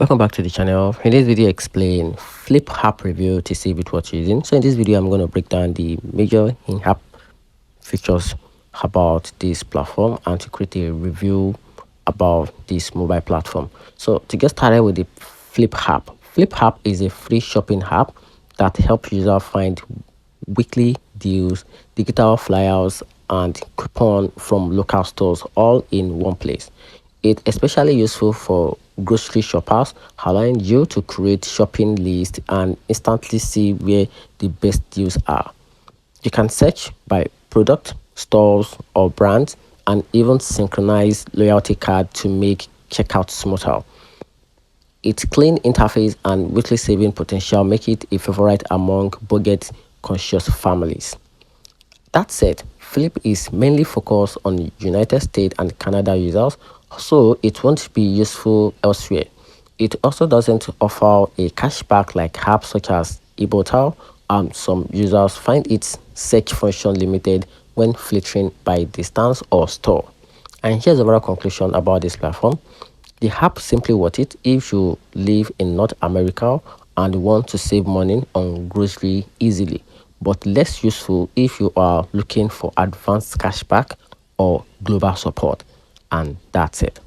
Welcome back to the channel. In this video, I explain Flip app review to see with what you're using. So in this video, I'm going to break down the major in-app features about this platform and to create a review about this mobile platform. So to get started with the Flip app is a free shopping app that helps users find weekly deals, digital flyers, and coupon from local stores all in one place. It's especially useful for grocery shoppers, allowing you to create shopping lists and instantly see where the best deals are. You can search by product, stores, or brands, and even synchronize loyalty card to make checkout smoother. Its clean interface and weekly saving potential make it a favorite among budget-conscious families. That said, Flip is mainly focused on United States and Canada users, so it won't be useful elsewhere. It also doesn't offer a cashback like apps such as eBottle, and some users find its search function limited when filtering by distance or store. And here's a overall conclusion about this platform. The app simply worth it if you live in North America and want to save money on grocery easily, but less useful if you are looking for advanced cashback or global support. And that's it.